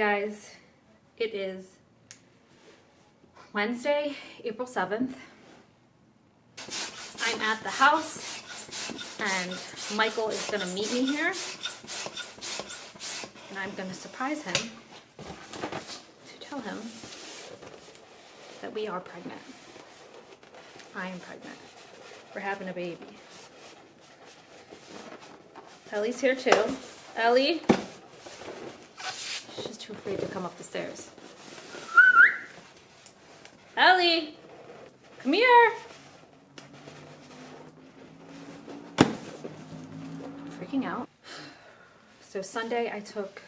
guys, it is Wednesday, April 7th. I'm at the house and Michael is going to meet me here and I'm going to surprise him to tell him that we are pregnant. I am pregnant. We're having a baby. Ellie's here too. Ellie? She's too afraid to come up the stairs. Ellie! Come here! Freaking out. So Sunday I took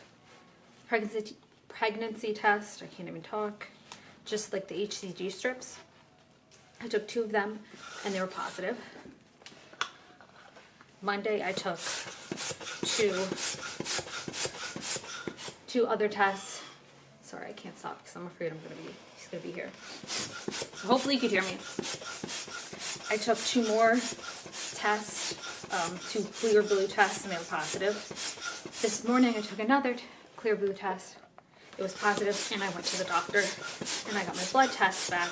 pregnancy test. I can't even talk. Just like the HCG strips. I took 2 of them and they were positive. Monday I took two other tests. Sorry, I can't stop because I'm afraid he's gonna be here. So hopefully you could hear me. I took 2 more tests, 2 clear blue tests, and they were positive. This morning I took another clear blue test. It was positive, and I went to the doctor and I got my blood test back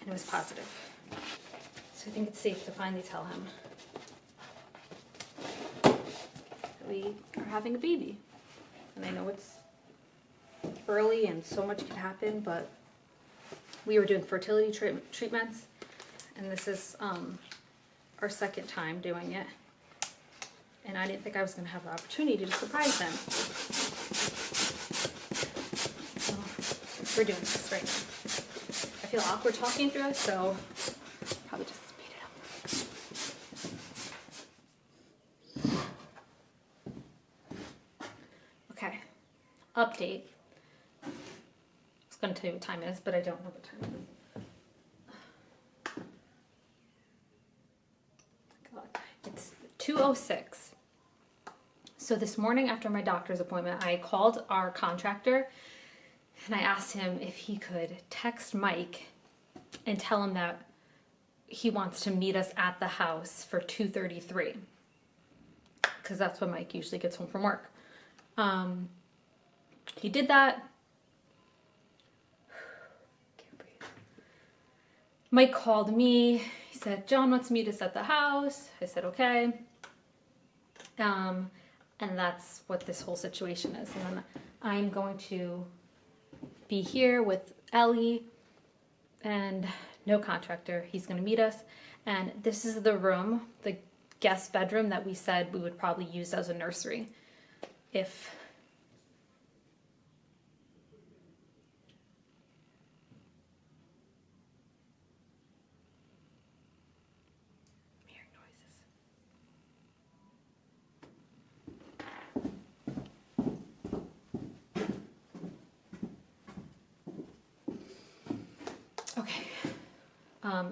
and it was positive. So I think it's safe to finally tell him that we are having a baby. And I know it's early and so much can happen, but we were doing fertility treatments, and this is our second time doing it. And I didn't think I was going to have the opportunity to surprise him. So we're doing this right now. I feel awkward talking through it, so probably just speed it up. Okay, update. I was going to tell you what time it is, but I don't know what time it is. God. It's 2:06. So this morning after my doctor's appointment, I called our contractor and I asked him if he could text Mike and tell him that he wants to meet us at the house for 2:33, because that's when Mike usually gets home from work. He did that. Can't breathe. Mike called me. He said, John wants to meet us at the house. I said, okay. And that's what this whole situation is. And then I'm going to be here with Ellie and no contractor. He's going to meet us. And this is the room, the guest bedroom that we said we would probably use as a nursery if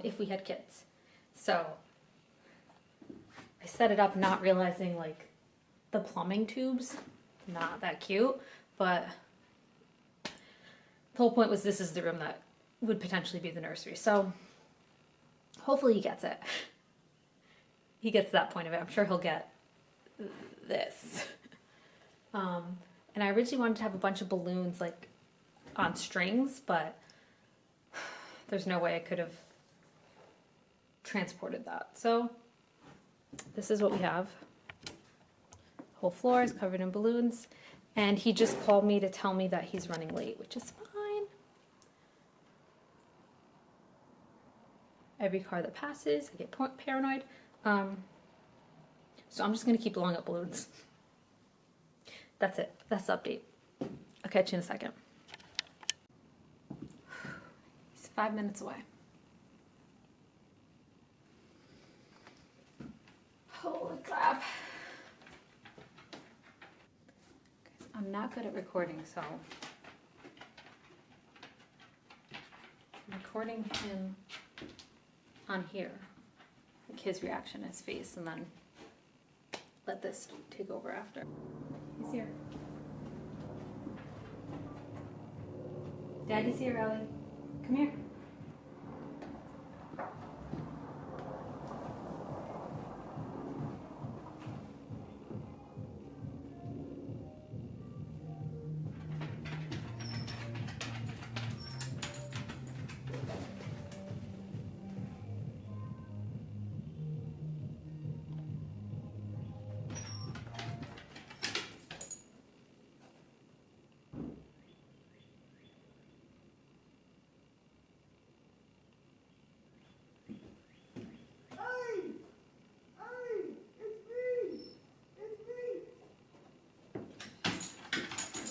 if we had kids. So I set it up not realizing like the plumbing tubes, not that cute, but the whole point was this is the room that would potentially be the nursery. So hopefully he gets it. He gets that point of it. I'm sure he'll get this. And I originally wanted to have a bunch of balloons like on strings, but there's no way I could have transported that. So this is what we have. The whole floor is covered in balloons, and he just called me to tell me that he's running late, which is fine. Every car that passes, I get paranoid. So I'm just gonna keep blowing up balloons. That's it. That's the update. I'll catch you in a second. He's 5 minutes away. Holy crap. I'm not good at recording, so I'm recording him on here, like his reaction, his face, and then let this take over after. He's here. Daddy's here, Ellie. Come here.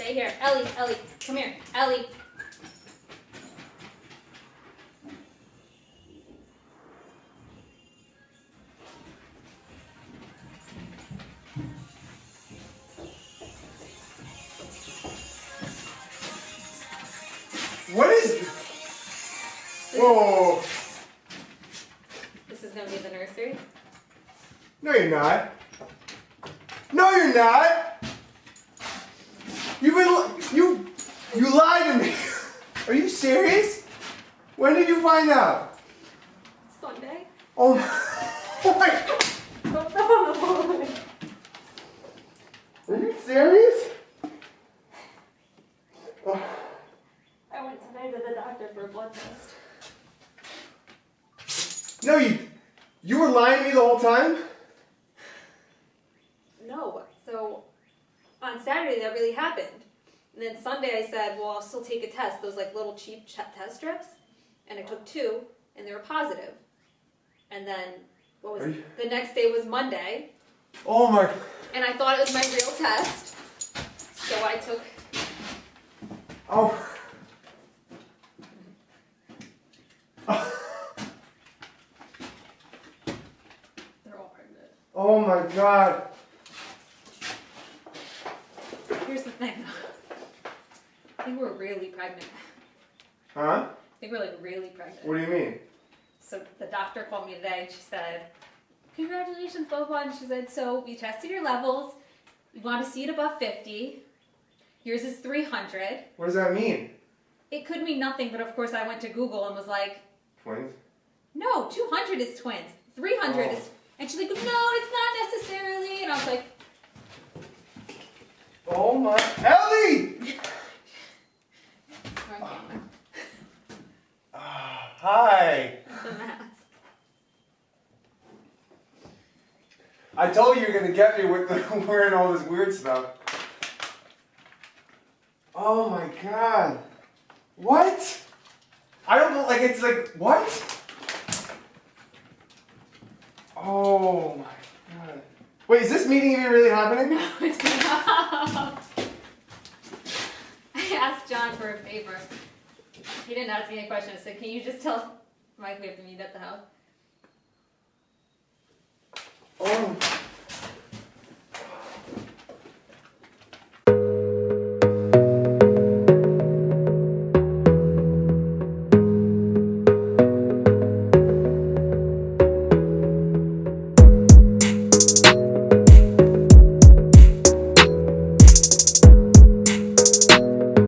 Stay here. Ellie, come here. Ellie. What is... Whoa. This is going to be the nursery. No, you're not. No, you're not. You lied to me. Are you serious? When did you find out? Sunday. Oh my God. Are you serious? Oh. I went today to the doctor for a blood test. No, you were lying to me the whole time? No. So on Saturday that really happened. And then Sunday I said, well, I'll still take a test, those like little cheap test strips. And I took 2 and they were positive. And then the next day was Monday. Oh my. And I thought it was my real test. So I took. Oh. They're all pregnant. Oh my God. Here's the thing. I think we're really pregnant. Huh? I think we're like really pregnant. What do you mean? So the doctor called me today and she said, congratulations, blah, blah, and she said, so we tested your levels. We want to see it above 50. Yours is 300. What does that mean? It could mean nothing, but of course I went to Google and was like, Twins? no, 200 is twins. 300 Oh. is, and she's like, no, it's not necessarily. And I was like, Oh my. Ellie! Hi. the mask. I told you you're gonna get me with the wearing all this weird stuff. Oh my God. What? I don't know, like, it's like, what? Oh my God. Wait, is this meeting even really happening? No, it's not. I asked John for a favor. He didn't ask me any questions. I said, can you just tell Mike we have to meet at the house? Oh.